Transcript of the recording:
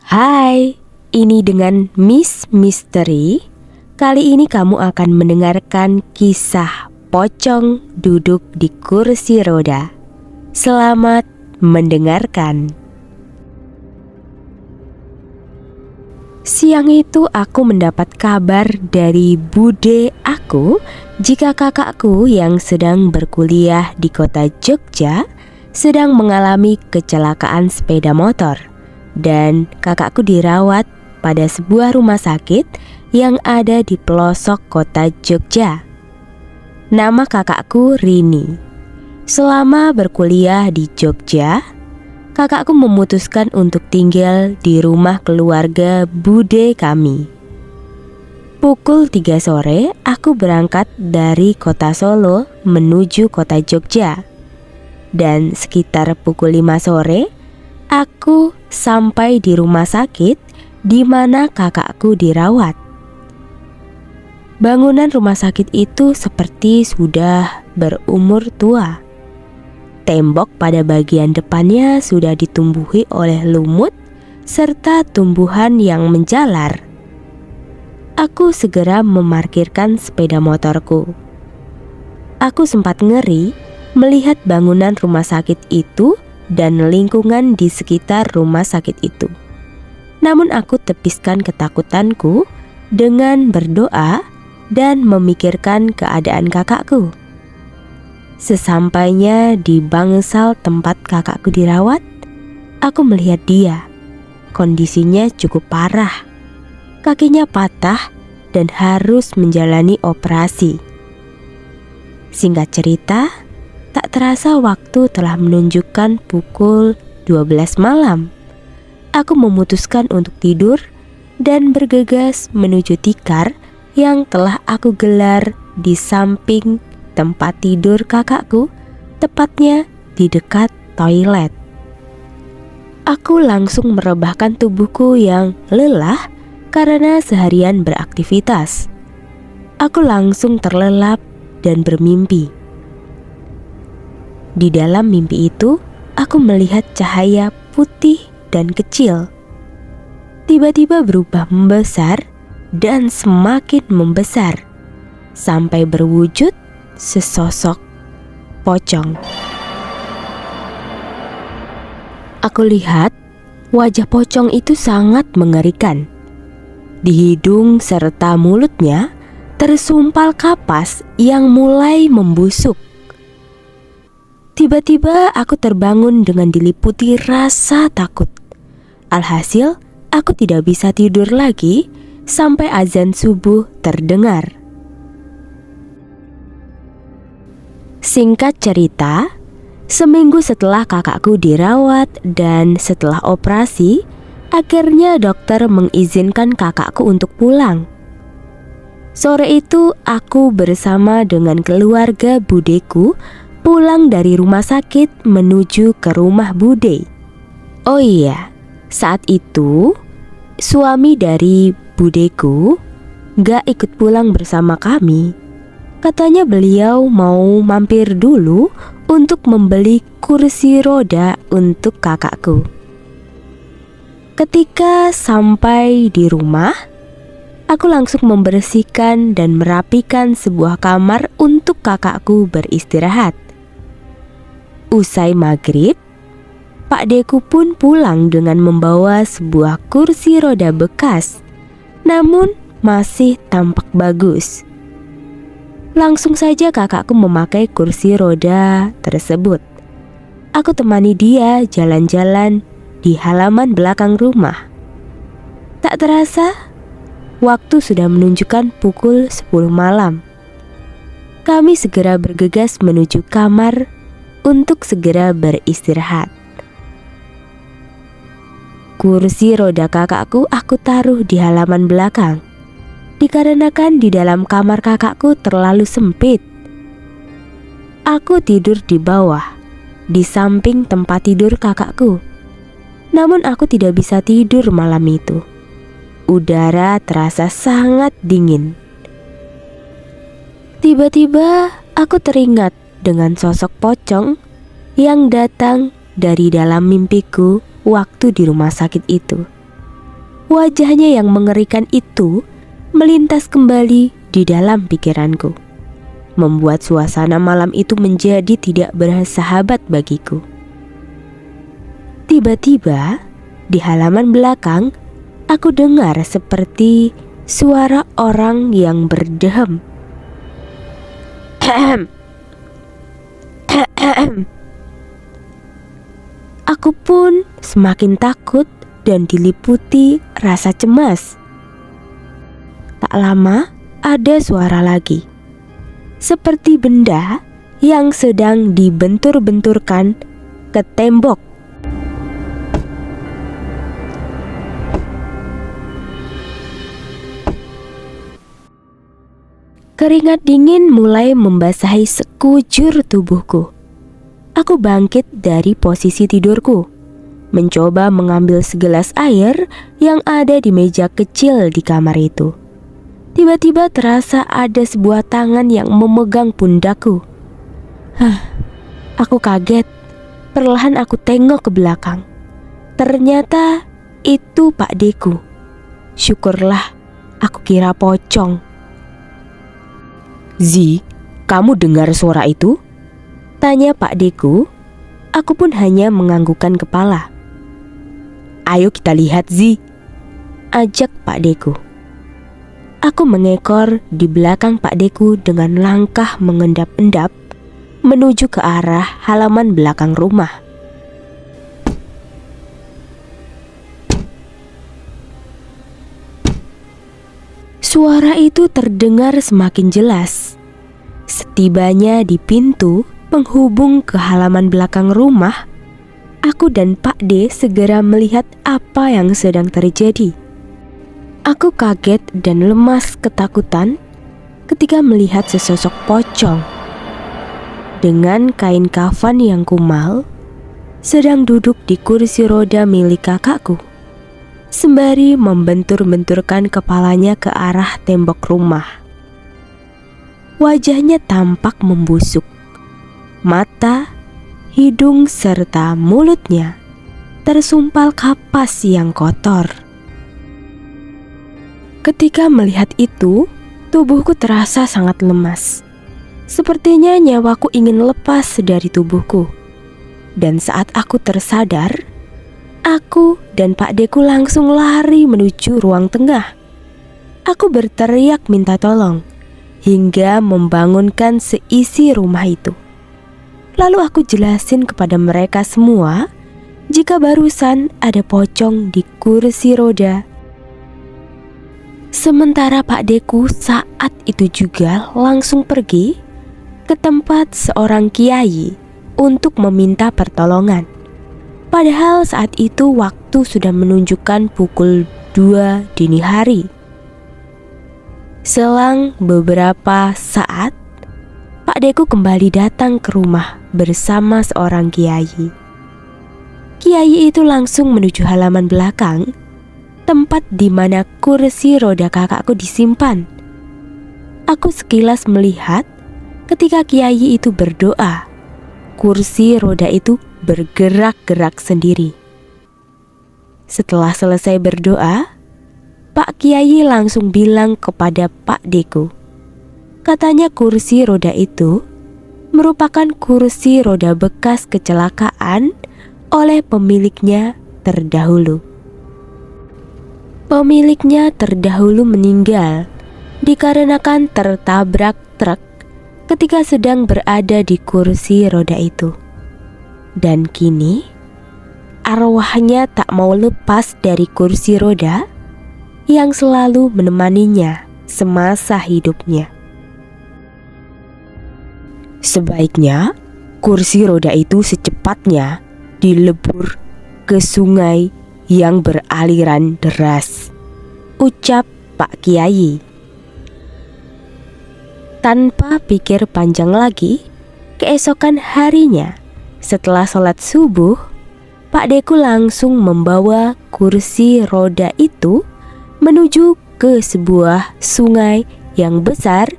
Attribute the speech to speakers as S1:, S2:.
S1: Hai, ini dengan Miss Misteri. Kali ini kamu akan mendengarkan kisah pocong duduk di kursi roda. Selamat mendengarkan. Siang itu aku mendapat kabar dari bude aku jika kakakku yang sedang berkuliah di kota Jogja sedang mengalami kecelakaan sepeda motor. Dan kakakku dirawat pada sebuah rumah sakit yang ada di pelosok kota Jogja. Nama kakakku Rini. Selama berkuliah di Jogja, kakakku memutuskan untuk tinggal di rumah keluarga bude kami. Pukul 3 sore, aku berangkat dari kota Solo menuju kota Jogja. Dan sekitar pukul 5 sore, aku sampai di rumah sakit di mana kakakku dirawat. Bangunan rumah sakit itu seperti sudah berumur tua. Tembok pada bagian depannya sudah ditumbuhi oleh lumut serta tumbuhan yang menjalar. Aku segera memarkirkan sepeda motorku. Aku sempat ngeri melihat bangunan rumah sakit itu dan lingkungan di sekitar rumah sakit itu. Namun aku tepiskan ketakutanku dengan berdoa dan memikirkan keadaan kakakku. Sesampainya di bangsal tempat kakakku dirawat, aku melihat dia. Kondisinya cukup parah. Kakinya patah dan harus menjalani operasi. Singkat cerita, tak terasa waktu telah menunjukkan pukul 12 malam. Aku memutuskan untuk tidur dan bergegas menuju tikar yang telah aku gelar di samping tempat tidur kakakku, tepatnya di dekat toilet. Aku langsung merebahkan tubuhku yang lelah karena seharian beraktivitas. Aku langsung terlelap dan bermimpi. Di dalam mimpi itu, aku melihat cahaya putih dan kecil. Tiba-tiba berubah membesar dan semakin membesar, sampai berwujud sesosok pocong. Aku lihat wajah pocong itu sangat mengerikan. Di hidung serta mulutnya tersumpal kapas yang mulai membusuk. Tiba-tiba aku terbangun dengan diliputi rasa takut. Alhasil, aku tidak bisa tidur lagi sampai azan subuh terdengar. Singkat cerita, seminggu setelah kakakku dirawat dan setelah operasi, akhirnya dokter mengizinkan kakakku untuk pulang. Sore itu, aku bersama dengan keluarga budeku pulang dari rumah sakit menuju ke rumah bude. Oh iya, saat itu suami dari budeku gak ikut pulang bersama kami. Katanya beliau mau mampir dulu untuk membeli kursi roda untuk kakakku. Ketika sampai di rumah, aku langsung membersihkan dan merapikan sebuah kamar untuk kakakku beristirahat. Usai maghrib, Pak Deku pun pulang dengan membawa sebuah kursi roda bekas, namun masih tampak bagus. Langsung saja kakakku memakai kursi roda tersebut. Aku temani dia jalan-jalan di halaman belakang rumah. Tak terasa, waktu sudah menunjukkan pukul 10 malam. Kami segera bergegas menuju kamar untuk segera beristirahat. Kursi roda kakakku aku taruh di halaman belakang, dikarenakan di dalam kamar kakakku terlalu sempit. Aku tidur di bawah, di samping tempat tidur kakakku. Namun aku tidak bisa tidur malam itu. Udara terasa sangat dingin. Tiba-tiba aku teringat dengan sosok pocong yang datang dari dalam mimpiku waktu di rumah sakit itu. Wajahnya yang mengerikan itu melintas kembali di dalam pikiranku, membuat suasana malam itu menjadi tidak bersahabat bagiku. Tiba-tiba di halaman belakang aku dengar seperti suara orang yang berdehem. Aku pun semakin takut dan diliputi rasa cemas. Tak lama ada suara lagi, seperti benda yang sedang dibentur-benturkan ke tembok. Keringat dingin mulai membasahi sekujur tubuhku. Aku bangkit dari posisi tidurku, mencoba mengambil segelas air yang ada di meja kecil di kamar itu. Tiba-tiba terasa ada sebuah tangan yang memegang pundakku. Aku kaget. Perlahan aku tengok ke belakang. Ternyata itu Pak Deku. Syukurlah, aku kira pocong. "Zi, kamu dengar suara itu?" tanya Pak Deku. Aku pun hanya menganggukkan kepala. "Ayo kita lihat, Zi," ajak Pak Deku. Aku mengekor di belakang Pak Deku dengan langkah mengendap-endap menuju ke arah halaman belakang rumah. Suara itu terdengar semakin jelas. Setibanya di pintu penghubung ke halaman belakang rumah, aku dan Pak D segera melihat apa yang sedang terjadi. Aku kaget dan lemas ketakutan ketika melihat sesosok pocong dengan kain kafan yang kumal sedang duduk di kursi roda milik kakakku, sembari membentur-benturkan kepalanya ke arah tembok rumah. Wajahnya tampak membusuk. Mata, hidung, serta mulutnya tersumpal kapas yang kotor. Ketika melihat itu, tubuhku terasa sangat lemas. Sepertinya nyawaku ingin lepas dari tubuhku. Dan saat aku tersadar, aku dan Pak Deku langsung lari menuju ruang tengah. Aku berteriak minta tolong hingga membangunkan seisi rumah itu. Lalu aku jelasin kepada mereka semua jika barusan ada pocong di kursi roda. Sementara Pak Deku saat itu juga langsung pergi ke tempat seorang kiai untuk meminta pertolongan. Padahal saat itu waktu sudah menunjukkan pukul 2 dini hari. Selang beberapa saat, Pak Deku kembali datang ke rumah bersama seorang kiai. Kiai itu langsung menuju halaman belakang, tempat di mana kursi roda kakakku disimpan. Aku sekilas melihat ketika kiai itu berdoa, kursi roda itu bergerak-gerak sendiri. Setelah selesai berdoa, Pak Kiai langsung bilang kepada Pak Deku, katanya kursi roda itu merupakan kursi roda bekas kecelakaan oleh pemiliknya terdahulu. Pemiliknya terdahulu meninggal dikarenakan tertabrak truk ketika sedang berada di kursi roda itu. Dan kini arwahnya tak mau lepas dari kursi roda yang selalu menemaninya semasa hidupnya. Sebaiknya kursi roda itu secepatnya dilebur ke sungai yang beraliran deras, ucap Pak Kiai. Tanpa pikir panjang lagi, keesokan harinya setelah sholat subuh, Pak Deku langsung membawa kursi roda itu menuju ke sebuah sungai yang besar